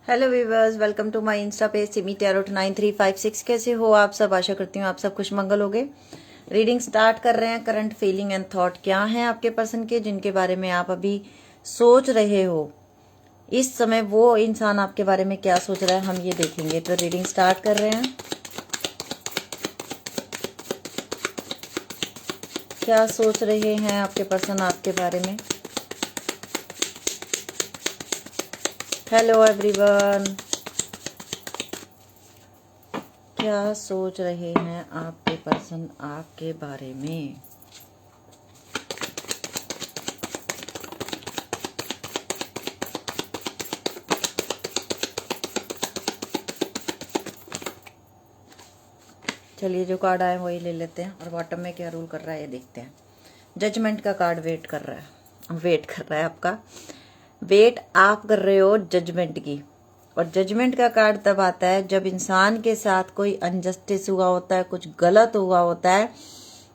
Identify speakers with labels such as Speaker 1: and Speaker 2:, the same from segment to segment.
Speaker 1: Hello viewers, welcome to my insta page Simi tarot 9356। कैसे हो आप सब? आशा करती हूँ आप सब खुशमंगल होगे। रीडिंग स्टार्ट कर रहे हैं। करंट फीलिंग एंड थॉट क्या है आपके पर्सन के, जिनके बारे में आप अभी सोच रहे हो। इस समय वो इंसान आपके बारे में क्या सोच रहा है, हम ये देखेंगे। तो रीडिंग स्टार्ट कर रहे हैं। क्या सोच रहे हैं आपके पर्सन आपके बारे में। हेलो एवरीवन, क्या सोच रहे हैं आपके पर्सन आपके बारे में। चलिए, जो कार्ड आए वही ले लेते हैं और बॉटम में क्या रूल कर रहा है ये देखते हैं। जजमेंट का कार्ड वेट कर रहा है आपका। वेट आप कर रहे हो जजमेंट की। और जजमेंट का कार्ड तब आता है जब इंसान के साथ कोई अनजस्टिस हुआ होता है, कुछ गलत हुआ होता है,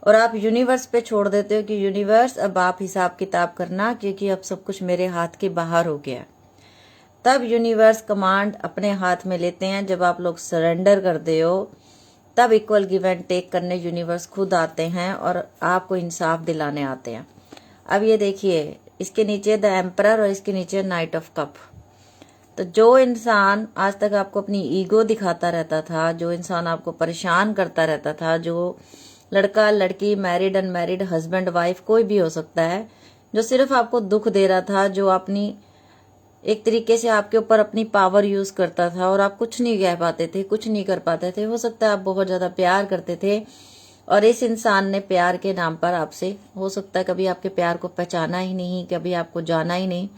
Speaker 1: और आप यूनिवर्स पे छोड़ देते हो कि यूनिवर्स अब आप हिसाब किताब करना, क्योंकि अब सब कुछ मेरे हाथ के बाहर हो गया। तब यूनिवर्स कमांड अपने हाथ में लेते हैं। जब आप लोग सरेंडर करते हो तब इक्वल गिव एंड टेक करने यूनिवर्स खुद आते हैं और आपको इंसाफ दिलाने आते हैं। अब ये देखिए, इसके नीचे द एम्परर और इसके नीचे नाइट ऑफ कप। तो जो इंसान आज तक आपको अपनी ईगो दिखाता रहता था, जो इंसान आपको परेशान करता रहता था, जो लड़का लड़की, मैरिड अनमैरिड, हस्बैंड वाइफ, कोई भी हो सकता है, जो सिर्फ आपको दुख दे रहा था, जो अपनी एक तरीके से आपके ऊपर अपनी पावर यूज करता था और आप कुछ नहीं कह पाते थे, कुछ नहीं कर पाते थे। हो सकता है आप बहुत ज्यादा प्यार करते थे और इस इंसान ने प्यार के नाम पर आपसे, हो सकता है कभी आपके प्यार को पहचाना ही नहीं, कभी आपको जाना ही नहीं।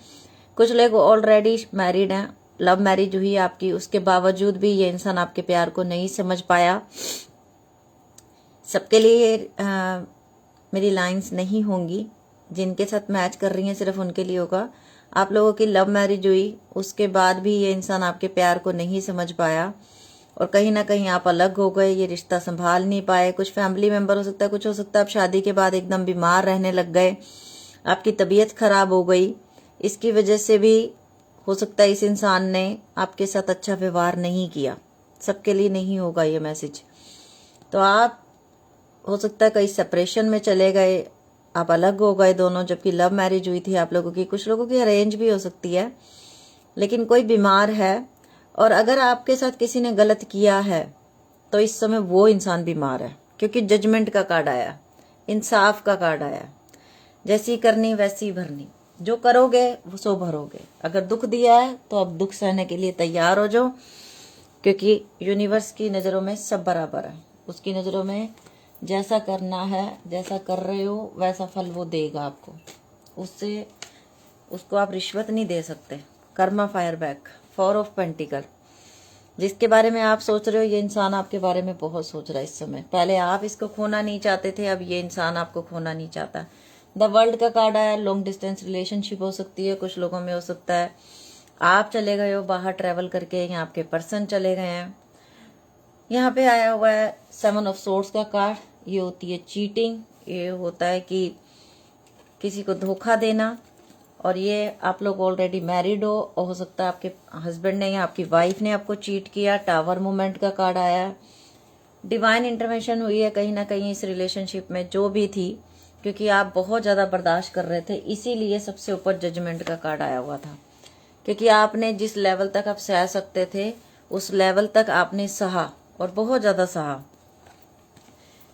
Speaker 1: कुछ लोग ऑलरेडी मैरिड हैं, लव मैरिज हुई आपकी, उसके बावजूद भी ये इंसान आपके प्यार को नहीं समझ पाया। सबके लिए मेरी लाइंस नहीं होंगी, जिनके साथ मैच कर रही हैं सिर्फ उनके लिए होगा। आप लोगों की लव मैरिज हुई, उसके बाद भी ये इंसान आपके प्यार को नहीं समझ पाया और कहीं ना कहीं आप अलग हो गए, ये रिश्ता संभाल नहीं पाए। कुछ फैमिली मेंबर हो सकता है, कुछ हो सकता है आप शादी के बाद एकदम बीमार रहने लग गए, आपकी तबीयत खराब हो गई। इसकी वजह से भी हो सकता है इस इंसान ने आपके साथ अच्छा व्यवहार नहीं किया। सबके लिए नहीं होगा ये मैसेज। तो आप हो सकता है कहीं सेपरेशन में चले गए, आप अलग हो गए दोनों, जबकि लव मैरिज हुई थी आप लोगों की। कुछ लोगों की अरेंज भी हो सकती है, लेकिन कोई बीमार है। और अगर आपके साथ किसी ने गलत किया है तो इस समय वो इंसान बीमार है, क्योंकि जजमेंट का कार्ड आया, इंसाफ का कार्ड आया। जैसी करनी वैसी भरनी, जो करोगे वो सो भरोगे। अगर दुख दिया है तो अब दुख सहने के लिए तैयार हो जाओ, क्योंकि यूनिवर्स की नज़रों में सब बराबर है। उसकी नज़रों में जैसा करना है, जैसा कर रहे हो वैसा फल वो देगा आपको। उसको आप रिश्वत नहीं दे सकते। Karma fire back, 4 of pentacle. जिसके बारे में आप सोच रहे हो ये इंसान आपके बारे में बहुत सोच रहा है इस समय। पहले आप इसको खोना नहीं चाहते थे, अब ये इंसान आपको खोना नहीं चाहता। द वर्ल्ड का कार्ड आया। लॉन्ग डिस्टेंस रिलेशनशिप हो सकती है, कुछ लोगों में हो सकता है आप चले गए हो बाहर ट्रेवल करके, या आपके पर्सन चले गए हैं। यहाँ पे आया हुआ है 7 ऑफ सोर्ड्स का कार्ड। ये होती है चीटिंग, ये होता है कि किसी को धोखा देना। और ये आप लोग ऑलरेडी मैरिड हो सकता है आपके हस्बैंड ने या आपकी वाइफ ने आपको चीट किया। टावर मूवमेंट का कार्ड आया है। डिवाइन इंटरवेंशन हुई है कहीं ना कहीं इस रिलेशनशिप में, जो भी थी, क्योंकि आप बहुत ज्यादा बर्दाश्त कर रहे थे, इसीलिए सबसे ऊपर जजमेंट का कार्ड आया हुआ था। क्योंकि आपने जिस लेवल तक आप सह सकते थे उस लेवल तक आपने सहा, और बहुत ज्यादा सहा।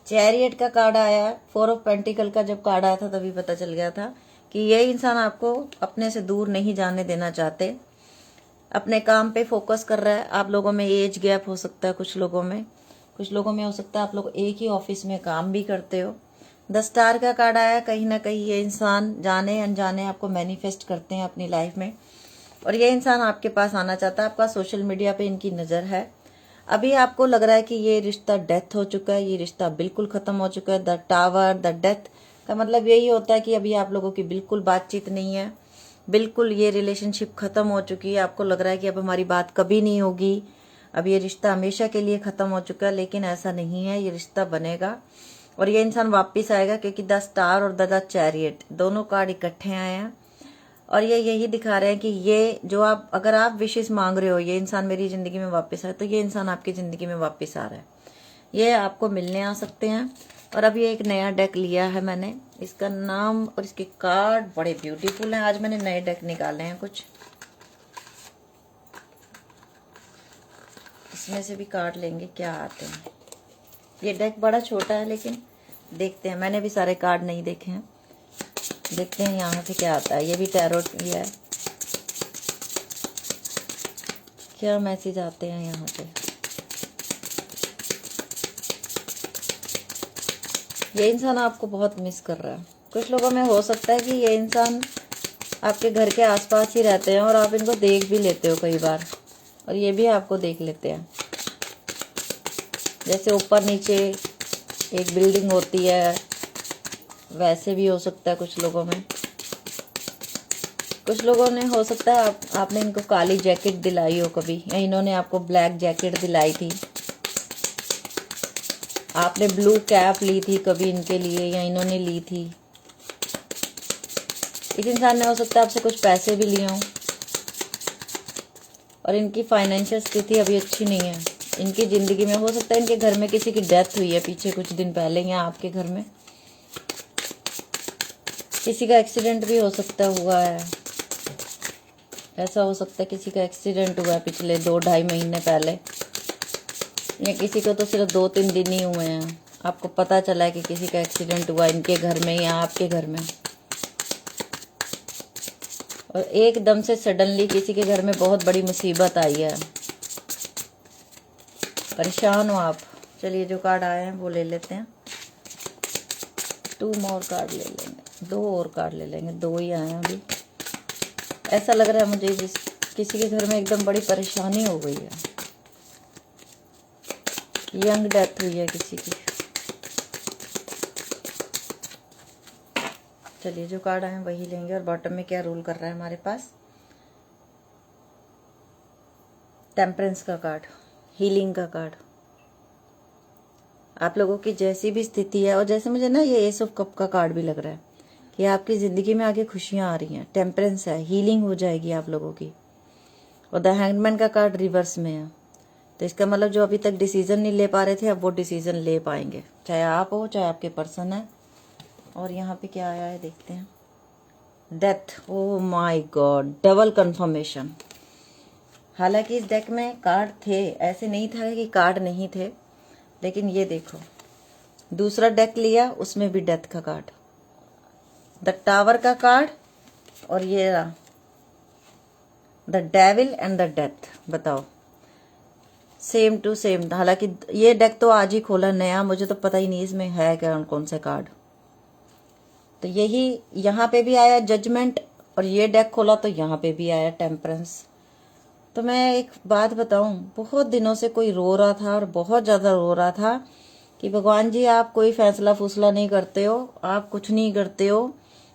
Speaker 1: चैरियट का कार्ड आया। 4 ऑफ पेंटिकल का जब कार्ड आया था तभी पता चल गया था कि ये इंसान आपको अपने से दूर नहीं जाने देना चाहते, अपने काम पे फोकस कर रहा है। आप लोगों में एज गैप हो सकता है, कुछ लोगों में हो सकता है आप लोग एक ही ऑफिस में काम भी करते हो। 10 स्टार का कार्ड आया। कहीं ना कहीं ये इंसान जाने अनजाने आपको मैनिफेस्ट करते हैं अपनी लाइफ में, और ये इंसान आपके पास आना चाहता है। आपका सोशल मीडिया पे इनकी नज़र है। अभी आपको लग रहा है कि ये रिश्ता डेथ हो चुका है, ये रिश्ता बिल्कुल खत्म हो चुका है। द टावर, द डेथ का मतलब यही होता है कि अभी आप लोगों की बिल्कुल बातचीत नहीं है, बिल्कुल ये रिलेशनशिप खत्म हो चुकी है। आपको लग रहा है कि अब हमारी बात कभी नहीं होगी, अब ये रिश्ता हमेशा के लिए खत्म हो चुका है, लेकिन ऐसा नहीं है। ये रिश्ता बनेगा और ये इंसान वापस आएगा, क्योंकि द स्टार और द चैरियट दोनों कार्ड इकट्ठे आए हैं। और ये यही दिखा रहे हैं कि ये जो आप, अगर आप विशेष मांग रहे हो ये इंसान मेरी जिंदगी में वापस आए, तो ये इंसान आपकी जिंदगी में वापस आ रहा है, ये आपको मिलने आ सकते हैं। और अब ये एक नया डेक लिया है मैंने, इसका नाम और इसके कार्ड बड़े ब्यूटीफुल हैं। आज मैंने नए डेक निकाले हैं कुछ, इसमें से भी कार्ड लेंगे क्या आते हैं। ये डेक बड़ा छोटा है लेकिन देखते हैं, मैंने भी सारे कार्ड नहीं देखे हैं, देखते हैं यहाँ से क्या आता है। ये भी टैरोट ही है, क्या मैसेज आते हैं यहाँ से। ये इंसान आपको बहुत मिस कर रहा है। कुछ लोगों में हो सकता है कि ये इंसान आपके घर के आसपास ही रहते हैं और आप इनको देख भी लेते हो कई बार, और ये भी आपको देख लेते हैं। जैसे ऊपर नीचे एक बिल्डिंग होती है, वैसे भी हो सकता है कुछ लोगों में। कुछ लोगों ने हो सकता है आपने इनको काली जैकेट दिलाई हो कभी, या इन्होंने आपको ब्लैक जैकेट दिलाई थी, आपने ब्लू कैप ली थी कभी इनके लिए, या इन्होंने ली थी। एक इंसान ने हो सकता है आपसे कुछ पैसे भी लिए हों, और इनकी फाइनेंशियल स्थिति अभी अच्छी नहीं है। इनकी ज़िंदगी में हो सकता है इनके घर में किसी की डेथ हुई है पीछे कुछ दिन पहले, या आपके घर में किसी का एक्सीडेंट भी हो सकता हुआ है। ऐसा हो सकता है किसी का एक्सीडेंट हुआ है पिछले 2-2.5 महीने पहले, या किसी को तो सिर्फ 2-3 दिन ही हुए हैं, आपको पता चला है कि किसी का एक्सीडेंट हुआ इनके घर में या आपके घर में, और एकदम से सडनली किसी के घर में बहुत बड़ी मुसीबत आई है, परेशान हो आप। चलिए जो कार्ड आए हैं वो ले लेते हैं, 2 मोर कार्ड ले लेंगे, 2 और कार्ड ले लेंगे, 2 ही आए हैं अभी। ऐसा लग रहा है मुझे किसी के घर में एकदम बड़ी परेशानी हो गई है, यंग डेथ हुई है किसी की। चलिए जो कार्ड आए हैं वही लेंगे। और बॉटम में क्या रूल कर रहा है हमारे पास, टेम्परेंस का कार्ड, हीलिंग का कार्ड। आप लोगों की जैसी भी स्थिति है, और जैसे मुझे ना ये एस ऑफ कप का कार्ड भी लग रहा है कि आपकी ज़िंदगी में आगे खुशियाँ आ रही हैं, टेम्परेंस है, हीलिंग हो जाएगी आप लोगों की। और द हैंगमैन का कार्ड रिवर्स में है, तो इसका मतलब जो अभी तक डिसीजन नहीं ले पा रहे थे अब वो डिसीजन ले पाएंगे, चाहे आप हो चाहे आपके पर्सन है। और यहाँ पे क्या आया है देखते हैं, death. Oh my God, double confirmation. हालांकि इस डेक में कार्ड थे, ऐसे नहीं था कि कार्ड नहीं थे, लेकिन ये देखो दूसरा डेक लिया उसमें भी डेथ का कार्ड, द टावर का कार्ड, और ये रहा the devil and the death. बताओ, सेम टू सेम। हालांकि ये डेक तो आज ही खोला नया, मुझे तो पता ही नहीं इसमें है क्या कौन से कार्ड। तो यही यहाँ पे भी आया जजमेंट, और ये डेक खोला तो यहाँ पे भी आया टेम्परेंस। तो मैं एक बात बताऊं, बहुत दिनों से कोई रो रहा था और बहुत ज़्यादा रो रहा था कि भगवान जी आप कोई फैसला फूसला नहीं करते हो, आप कुछ नहीं करते हो,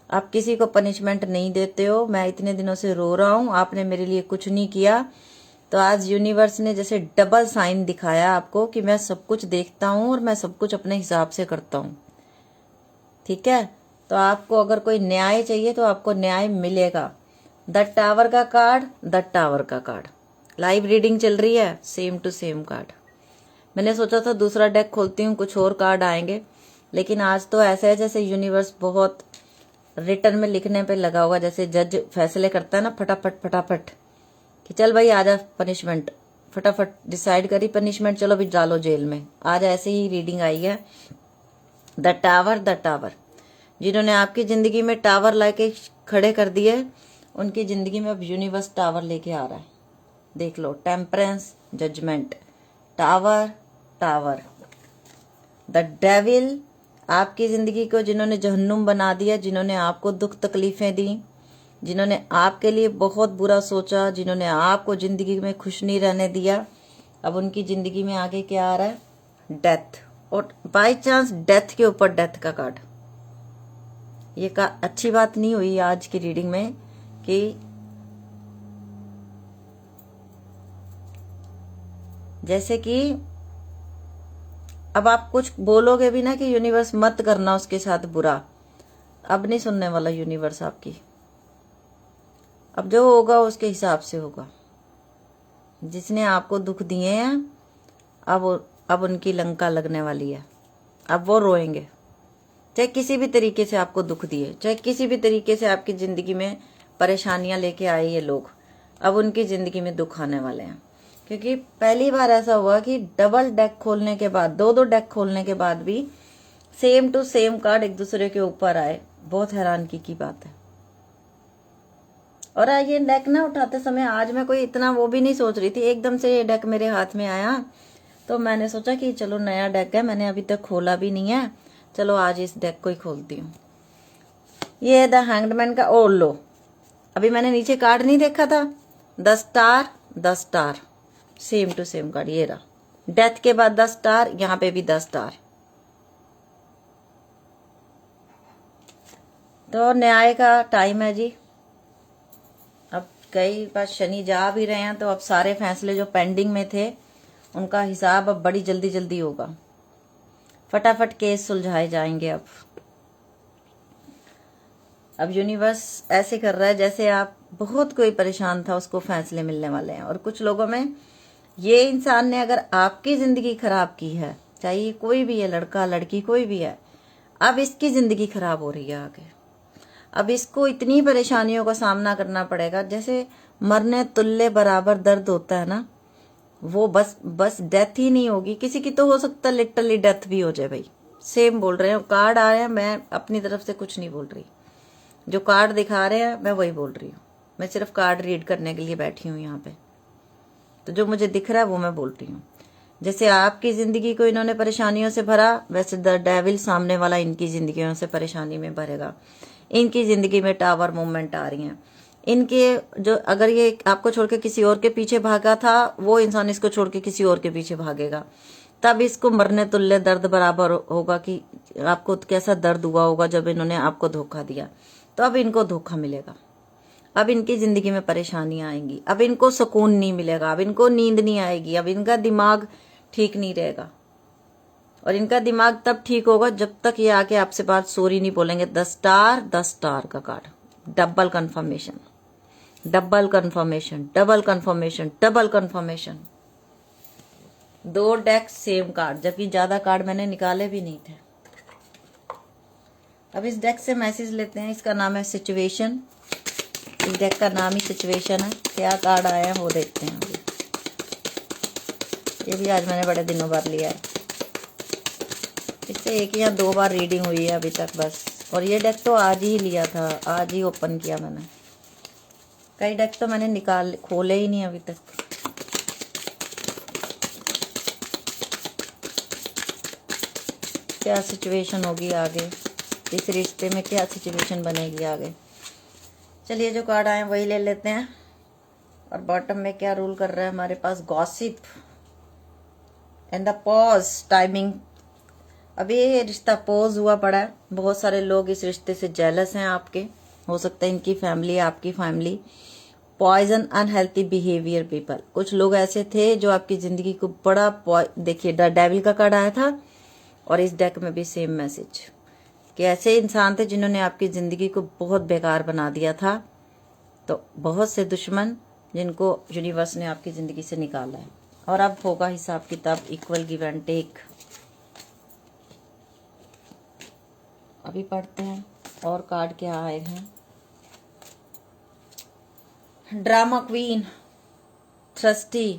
Speaker 1: आप किसी को पनिशमेंट नहीं देते हो, मैं इतने दिनों से रो रहा हूँ, आपने मेरे लिए कुछ नहीं किया। तो आज यूनिवर्स ने जैसे डबल साइन दिखाया आपको कि मैं सब कुछ देखता हूँ और मैं सब कुछ अपने हिसाब से करता हूँ। ठीक है, तो आपको अगर कोई न्याय चाहिए तो आपको न्याय मिलेगा। द टावर का कार्ड, द टावर का कार्ड। लाइव रीडिंग चल रही है, सेम टू सेम कार्ड। मैंने सोचा था दूसरा डेक खोलती हूँ कुछ और कार्ड आएंगे, लेकिन आज तो ऐसा है जैसे यूनिवर्स बहुत रिटर्न में लिखने पे लगा होगा, जैसे जज फैसले करता है ना फटाफट फटाफट कि चल भाई आजा पनिशमेंट, फटाफट डिसाइड करी पनिशमेंट, चलो भी डालो जेल में। आज ऐसे ही रीडिंग आई है, द टावर, द टावर। जिन्होंने आपकी जिंदगी में टावर लाके खड़े कर दिए, उनकी जिंदगी में अब यूनिवर्स टावर लेके आ रहा है। देख लो, temperance, judgement, tower, tower, the devil. आपकी जिंदगी को जिन्होंने जहन्नुम बना दिया, जिन्होंने आपको दुख तकलीफें दी, जिन्होंने आपके लिए बहुत बुरा सोचा, जिन्होंने आपको जिंदगी में खुश नहीं रहने दिया, अब उनकी जिंदगी में आगे क्या आ रहा है, डेथ। और बाय चांस डेथ के ऊपर डेथ का कार्ड। ये का अच्छी बात नहीं हुई आज की रीडिंग में कि जैसे कि अब आप कुछ बोलोगे भी ना कि यूनिवर्स मत करना उसके साथ बुरा, अब नहीं सुनने वाला यूनिवर्स आपकी। अब जो होगा उसके हिसाब से होगा। जिसने आपको दुख दिए हैं अब उनकी लंका लगने वाली है। अब वो रोएंगे, चाहे किसी भी तरीके से आपको दुख दिए, चाहे किसी भी तरीके से आपकी जिंदगी में परेशानियां लेके आए ये लोग, अब उनकी जिंदगी में दुख आने वाले हैं। क्योंकि पहली बार ऐसा हुआ कि डबल डेक खोलने के बाद, दो डेक खोलने के बाद भी सेम टू सेम कार्ड एक दूसरे के ऊपर आए। बहुत हैरानगी की बात है। और ये डेक ना उठाते समय आज मैं कोई इतना वो भी नहीं सोच रही थी, एकदम से ये डेक मेरे हाथ में आया तो मैंने सोचा कि चलो नया डेक है, मैंने अभी तक खोला भी नहीं है, चलो आज इस डेक को ही खोलती हूँ। ये द हैंग्ड का ओ लो, अभी मैंने नीचे कार्ड नहीं देखा था, 10 star same to same card ये रहा। डेथ के बाद 10 स्टार, यहाँ पे भी 10 स्टार। तो न्याय का टाइम है जी। अब कई बार शनि जा भी रहे हैं तो अब सारे फैसले जो पेंडिंग में थे उनका हिसाब अब बड़ी जल्दी जल्दी होगा। फटाफट केस सुलझाए जाएंगे। अब यूनिवर्स ऐसे कर रहा है जैसे आप बहुत कोई परेशान था उसको फैसले मिलने वाले हैं। और कुछ लोगों में ये इंसान ने अगर आपकी जिंदगी खराब की है, चाहे कोई भी है, लड़का लड़की कोई भी है, अब इसकी जिंदगी खराब हो रही है आगे। अब इसको इतनी परेशानियों का सामना करना पड़ेगा, जैसे मरने तुल्य बराबर दर्द होता है ना, वो बस डेथ ही नहीं होगी, किसी की तो हो सकता है लिटरली डेथ भी हो जाए भाई। सेम बोल रहे हैं, कार्ड आ रहे हैं, मैं अपनी तरफ से कुछ नहीं बोल रही, जो कार्ड दिखा रहे हैं मैं वही बोल रही हूँ। मैं सिर्फ कार्ड रीड करने के लिए बैठी हूँ यहाँ पे, तो जो मुझे दिख रहा है वो मैं बोल रही हूँ। जैसे आपकी जिंदगी को इन्होंने परेशानियों से भरा, वैसे द डेविल सामने वाला इनकी जिंदगियों से परेशानी में भरेगा। इनकी जिंदगी में टावर मूवमेंट आ रही हैं। इनके जो, अगर ये आपको छोड़ के किसी और के पीछे भागा था, वो इंसान इसको छोड़ के किसी और के पीछे भागेगा, तब इसको मरने तुल्य दर्द बराबर होगा कि आपको कैसा दर्द हुआ होगा जब इन्होंने आपको धोखा दिया। तो अब इनको धोखा मिलेगा, अब इनकी जिंदगी में परेशानियां आएंगी, अब इनको सुकून नहीं मिलेगा, अब इनको नींद नहीं आएगी, अब इनका दिमाग ठीक नहीं रहेगा। और इनका दिमाग तब ठीक होगा जब तक ये आके आपसे बात सॉरी नहीं बोलेंगे। 10 स्टार का card, double confirmation, double confirmation, double confirmation, double confirmation. 2 deck same card, जबकि ज्यादा कार्ड मैंने निकाले भी नहीं थे। अब इस डेक से मैसेज लेते हैं। इसका नाम है सिचुएशन। इस डेक का नाम ही सिचुएशन है। क्या कार्ड आया है वो देखते हैं। अभी ये भी आज मैंने बड़े दिनों बाद लिया है। इससे 1 या 2 बार रीडिंग हुई है अभी तक बस। और ये डेक तो आज ही लिया था, आज ही ओपन किया मैंने। कई डेक तो मैंने खोले ही नहीं अभी तक। क्या सिचुएशन होगी आगे, इस रिश्ते में क्या सिचुएशन बनेगी आगे। चलिए जो कार्ड आए वही ले लेते हैं। और बॉटम में क्या रूल कर रहा है हमारे पास, gossip and the pause timing. अभी ये रिश्ता पॉज हुआ पड़ा है। बहुत सारे लोग इस रिश्ते से जेलस हैं आपके, हो सकता है इनकी फैमिली, आपकी family. Poison unhealthy behaviour people, कुछ लोग ऐसे थे जो आपकी जिंदगी को बड़ा देखिए द डेविल का कार्ड आया था और इस डेक में भी सेम मैसेज कि ऐसे इंसान थे जिन्होंने आपकी जिंदगी को बहुत बेकार बना दिया था। तो बहुत से दुश्मन जिनको यूनिवर्स ने आपकी जिंदगी से निकाला है। और अब होगा हिसाब किताब, इक्वल गिव एंड टेक। अभी पढ़ते हैं और कार्ड क्या आए हैं। ड्रामा क्वीन, ट्रस्टी,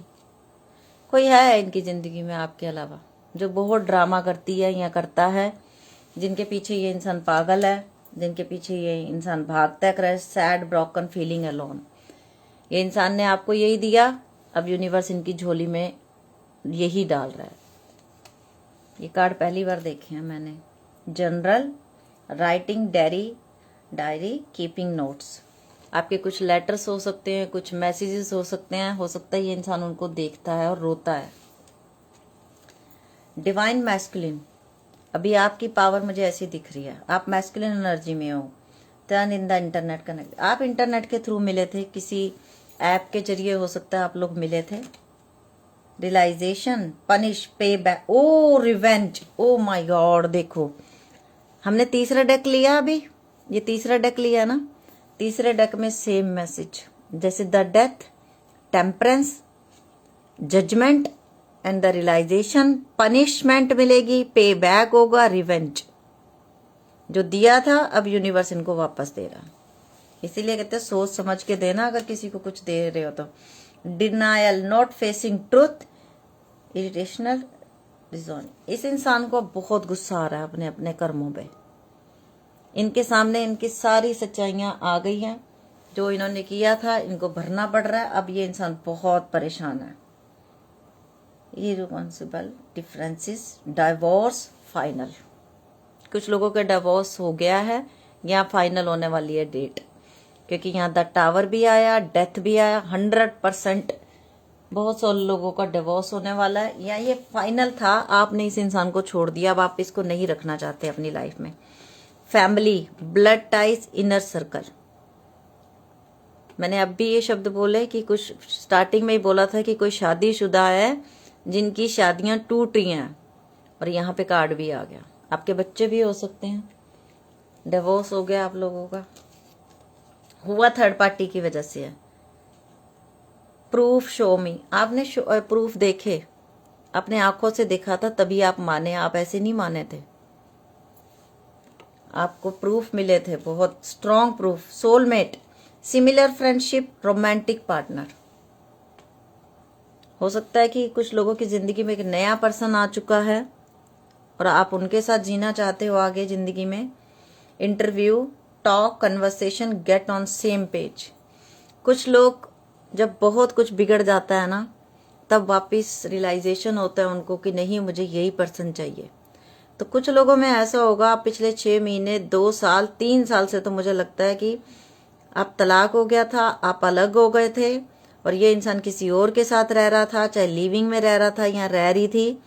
Speaker 1: कोई है इनकी जिंदगी में आपके अलावा जो बहुत ड्रामा करती है या करता है, जिनके पीछे ये इंसान पागल है, जिनके पीछे ये इंसान भागता है। सैड ब्रोकन फीलिंग अलोन, ये इंसान ने आपको यही दिया, अब यूनिवर्स इनकी झोली में यही डाल रहा है। ये कार्ड पहली बार देखे हैं मैंने। General writing diary keeping notes, आपके कुछ लेटर्स हो सकते हैं, कुछ मैसेजेस हो सकते हैं, हो सकता है ये इंसान उनको देखता है और रोता है। डिवाइन मैस्कुलिन, अभी आपकी पावर मुझे ऐसी दिख रही है, आप मैस्कुलिन एनर्जी में हो। Turn in the internet connect, आप इंटरनेट के थ्रू मिले थे, किसी ऐप के जरिए हो सकता है आप लोग मिले थे। Realization, punish, pay back, oh revenge, oh my god. देखो हमने तीसरा डेक लिया, अभी ये तीसरा डेक लिया ना, तीसरे डेक में सेम मैसेज, जैसे the death, temperance, judgement and the realization. Punishment मिलेगी, पे बैक होगा, रिवेंज। जो दिया था अब यूनिवर्स इनको वापस दे रहा। इसीलिए कहते हैं सोच समझ के देना अगर किसी को कुछ दे रहे हो तो। Denial, not facing truth, irrational, reason. इस इंसान को बहुत गुस्सा आ रहा है अपने अपने कर्मों पे। इनके सामने इनकी सारी सच्चाइयां आ गई हैं, जो इन्होंने किया था इनको भरना पड़ रहा है। अब ये इंसान बहुत परेशान है। इररिकॉन्सिबल डिफरेंसेस, डाइवोर्स, फाइनल। कुछ लोगों का डिवोर्स हो गया है या फाइनल होने वाली है डेट, क्योंकि यहाँ द टावर भी आया, डेथ भी आया। 100% बहुत सारे लोगों का डिवोर्स होने वाला है, या ये फाइनल था, आपने इस इंसान को छोड़ दिया, अब आप इसको नहीं रखना चाहते अपनी लाइफ में। Family, blood ties, inner circle. मैंने अब भी ये शब्द बोले कि कुछ स्टार्टिंग में ही बोला था कि कोई शादीशुदा है जिनकी शादियां टूट रही हैं, और यहाँ पे कार्ड भी आ गया। आपके बच्चे भी हो सकते हैं, डिवोर्स हो गया आप लोगों का, हुआ थर्ड पार्टी की वजह से है। प्रूफ शो मी, आपने प्रूफ देखे, अपने आंखों से देखा था तभी आप माने, आप ऐसे नहीं माने थे। आपको प्रूफ मिले थे, बहुत strong proof. Soulmate, similar friendship, romantic partner. हो सकता है कि कुछ लोगों की जिंदगी में एक नया पर्सन आ चुका है और आप उनके साथ जीना चाहते हो आगे जिंदगी में। Interview, talk, conversation, get on same page. कुछ लोग जब बहुत कुछ बिगड़ जाता है ना, तब वापस रियलाइजेशन होता है उनको कि नहीं मुझे यही पर्सन चाहिए। तो कुछ लोगों में ऐसा होगा, आप पिछले 6 महीने, 2 साल, 3 साल से तो मुझे लगता है कि आप तलाक हो गया था, आप अलग हो गए थे, और ये इंसान किसी और के साथ रह रहा था, चाहे लिविंग में रह रहा था या रह रही थी।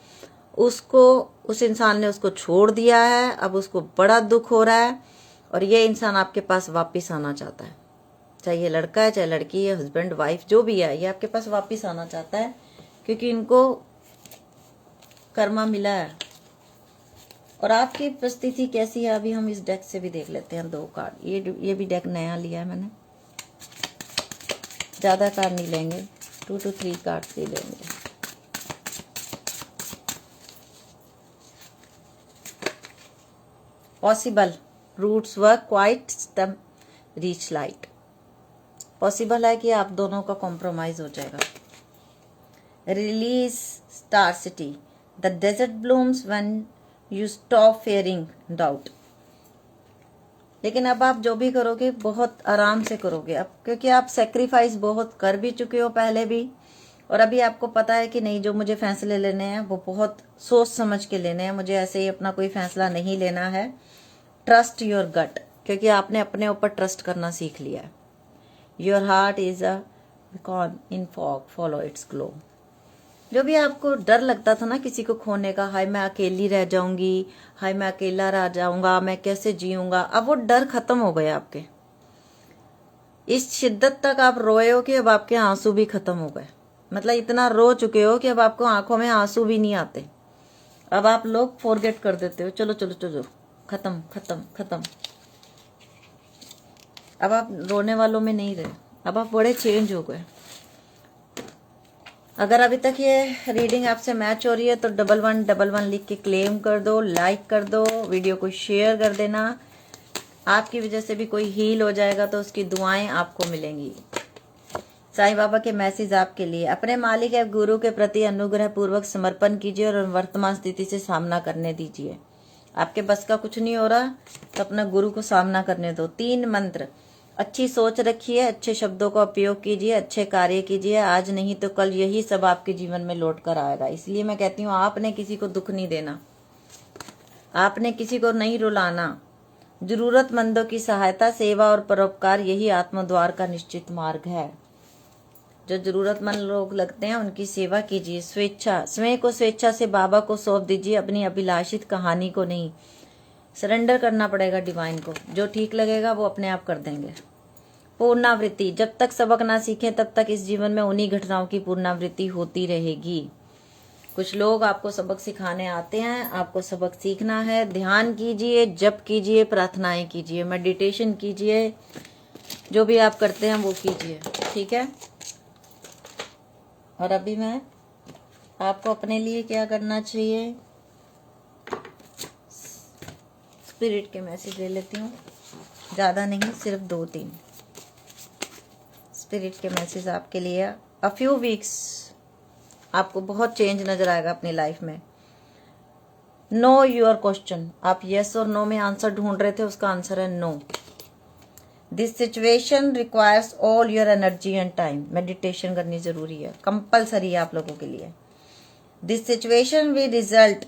Speaker 1: उस इंसान ने उसको छोड़ दिया है, अब उसको बड़ा दुख हो रहा है, और ये इंसान आपके पास वापस आना चाहता है। चाहे ये लड़का है, चाहे लड़की है, हस्बैंड वाइफ जो भी है, ये आपके पास वापस आना चाहता है, क्योंकि इनको कर्मा मिला है। और आपकी परिस्थिति कैसी है अभी हम इस डेक से भी देख लेते हैं 2 कार्ड। ये भी डेक नया लिया है मैंने, ज्यादा कार्ड नहीं लेंगे, 2 to 3 कार्ड ले लेंगे। Possible, roots work quite, stem reach light. Possible है कि आप दोनों का कॉम्प्रोमाइज हो जाएगा। Release, star city, the desert blooms when you stop fearing doubt. लेकिन अब आप जो भी करोगे बहुत आराम से करोगे अब, क्योंकि आप सेक्रीफाइस बहुत कर भी चुके हो पहले भी, और अभी आपको पता है कि नहीं जो मुझे फैसले लेने हैं वो बहुत सोच समझ के लेने हैं, मुझे ऐसे ही अपना कोई फैसला नहीं लेना है। ट्रस्ट योर गट, क्योंकि आपने अपने ऊपर ट्रस्ट करना सीख लिया है। Your heart is a beacon in fog, follow it's glow. जो भी आपको डर लगता था ना किसी को खोने का, हाय मैं अकेली रह जाऊंगी, हाय मैं अकेला रह जाऊंगा, मैं कैसे जीऊंगा, अब वो डर खत्म हो गया आपके। इस शिद्दत तक आप रोए हो कि अब आपके आंसू भी खत्म हो गए। मतलब इतना रो चुके हो कि अब आपको आंखों में आंसू भी नहीं आते। अब आप लोग फॉरगेट कर देते हो, चलो चलो चलो खत्म खत्म खत्म। अब आप रोने वालों में नहीं रहे, अब आप बड़े चेंज हो गए। अगर अभी तक ये रीडिंग आपसे मैच हो रही है तो 1111 लिख के क्लेम कर दो, लाइक कर दो, वीडियो को शेयर कर देना। आपकी वजह से भी कोई हील हो जाएगा तो उसकी दुआएं आपको मिलेंगी। साईं बाबा के मैसेज आपके लिए, अपने मालिक या गुरु के प्रति अनुग्रह पूर्वक समर्पण कीजिए और वर्तमान स्थिति से सामना करने दीजिए। आपके बस का कुछ नहीं हो रहा तो अपना गुरु को सामना करने दो। 3 मंत्र, अच्छी सोच रखिए, अच्छे शब्दों का उपयोग कीजिए, अच्छे कार्य कीजिए। आज नहीं तो कल यही सब आपके जीवन में लौट कर आएगा। इसलिए मैं कहती हूँ आपने किसी को दुख नहीं देना, आपने किसी को नहीं रुलाना। जरूरतमंदों की सहायता, सेवा और परोपकार यही आत्मद्वार का निश्चित मार्ग है। जो जरूरतमंद लोग लगते हैं उनकी सेवा कीजिए। स्वेच्छा, स्वयं को स्वेच्छा से बाबा को सौंप दीजिए, अपनी अभिलाषित कहानी को नहीं। सरेंडर करना पड़ेगा डिवाइन को, जो ठीक लगेगा वो अपने आप कर देंगे। पुनरावृत्ति, जब तक सबक ना सीखें तब तक इस जीवन में उन्हीं घटनाओं की पुनरावृत्ति होती रहेगी। कुछ लोग आपको सबक सिखाने आते हैं, आपको सबक सीखना है। ध्यान कीजिए, जप कीजिए, प्रार्थनाएं कीजिए, मेडिटेशन कीजिए, जो भी आप करते हैं वो कीजिए, ठीक है। और अभी मैं आपको अपने लिए क्या करना चाहिए, स्पिरिट के मैसेज ले लेती हूँ, ज़्यादा नहीं, सिर्फ 2-3 स्पिरिट के मैसेज आपके लिए। अ फ्यू वीक्स आपको बहुत चेंज नजर आएगा अपनी लाइफ में। नो योर क्वेश्चन, आप यस और नो में आंसर ढूंढ रहे थे, उसका आंसर है no. This situation requires all your energy and time. Meditation करनी जरूरी है, कंपलसरी है आप लोगों के लिए। This situation will result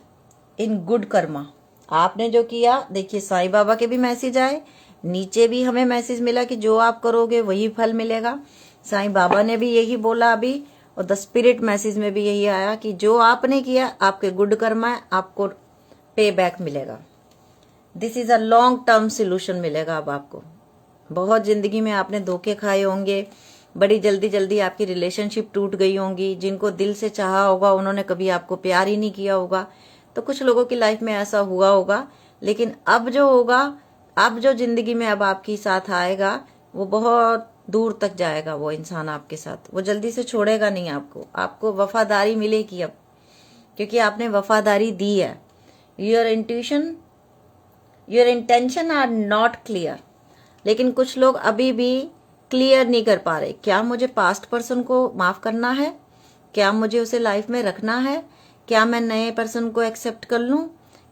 Speaker 1: in good karma. आपने जो किया, देखिए साईं बाबा के भी मैसेज आए, नीचे भी हमें मैसेज मिला कि जो आप करोगे वही फल मिलेगा। साईं बाबा ने भी यही बोला अभी, और द स्पिरिट मैसेज में भी यही आया कि जो आपने किया आपके गुड कर्मा है, आपको पे बैक मिलेगा। This is a long term solution मिलेगा अब आपको। बहुत जिंदगी में आपने धोखे खाए होंगे, बड़ी जल्दी जल्दी आपकी रिलेशनशिप टूट गई होंगी, जिनको दिल से चाहा होगा उन्होंने कभी आपको प्यार ही नहीं किया होगा। तो कुछ लोगों की लाइफ में ऐसा हुआ होगा, लेकिन अब जो होगा, अब जो जिंदगी में अब आपके साथ आएगा वो बहुत दूर तक जाएगा। वो इंसान आपके साथ, वो जल्दी से छोड़ेगा नहीं आपको, आपको वफादारी मिलेगी अब, क्योंकि आपने वफादारी दी है। Your intuition, your intention are not clear, लेकिन कुछ लोग अभी भी क्लियर नहीं कर पा रहे। क्या मुझे पास्ट पर्सन को माफ करना है? क्या मुझे उसे लाइफ में रखना है? क्या मैं नए पर्सन को एक्सेप्ट कर लूं?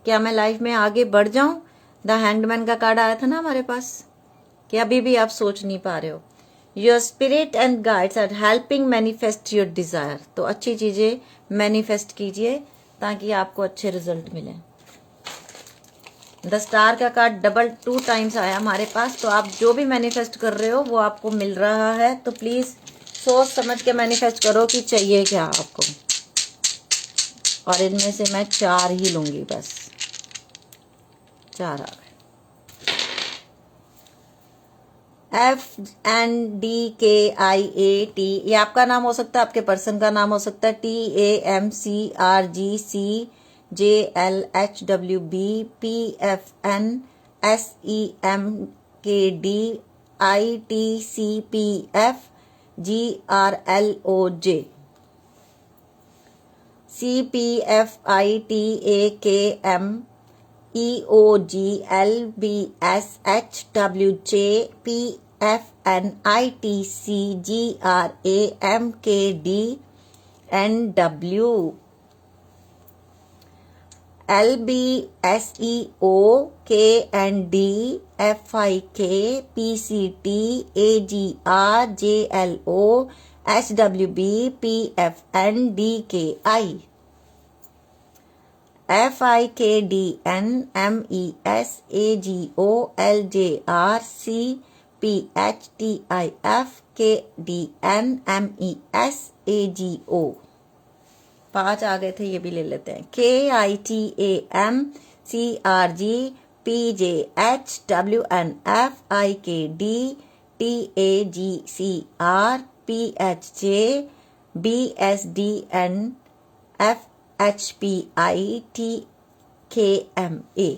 Speaker 1: क्या मैं लाइफ में आगे बढ़ जाऊं? द हैंडमैन का कार्ड आया था ना हमारे पास, कि अभी भी आप सोच नहीं पा रहे हो। Your spirit and guides are helping manifest your desire. तो अच्छी चीजें मैनिफेस्ट कीजिए ताकि आपको अच्छे रिजल्ट मिले। द स्टार का कार्ड डबल 2 टाइम्स आया हमारे पास। तो आप जो भी मैनिफेस्ट कर रहे हो वो आपको मिल रहा है, तो प्लीज सोच समझ के मैनिफेस्ट करो कि चाहिए क्या आपको। और इनमें से मैं 4 ही लूंगी, बस 4 आ गए। FNDKIAT, ये आपका नाम हो सकता है, आपके पर्सन का नाम हो सकता है। TAMCRGCPFNSEMKDITCPFGRLOJ CPFITAKM EOGLBSHWJPFNITCGRAMKDNW LBSEOKNDFIKPCTAGRJLOHWBPFNDKI FIKDNMESAGOLJRCPHTIFKDNMESAGO 5 आ गए थे, ये भी ले लेते हैं। KITAMCRGPJHWNFIKDTAGCR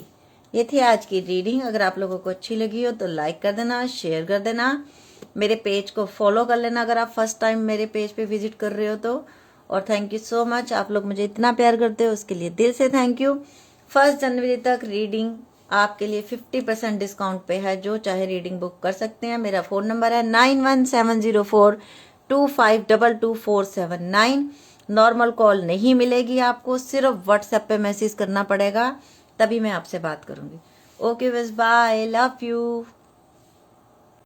Speaker 1: ये थी आज की रीडिंग। अगर आप लोगों को अच्छी लगी हो तो लाइक कर देना, शेयर कर देना, मेरे पेज को फॉलो कर लेना अगर आप फर्स्ट टाइम मेरे पेज पे विजिट कर रहे हो तो। और थैंक यू सो मच, आप लोग मुझे इतना प्यार करते हो, उसके लिए दिल से थैंक यू। 1 जनवरी तक रीडिंग आपके लिए 50% डिस्काउंट पे है, जो चाहे रीडिंग बुक कर सकते हैं। मेरा फोन नंबर है 917042522479। नॉर्मल कॉल नहीं मिलेगी आपको, सिर्फ व्हाट्सएप पे मैसेज करना पड़ेगा, तभी मैं आपसे बात करूंगी। ओके बस, बाय, लव यू।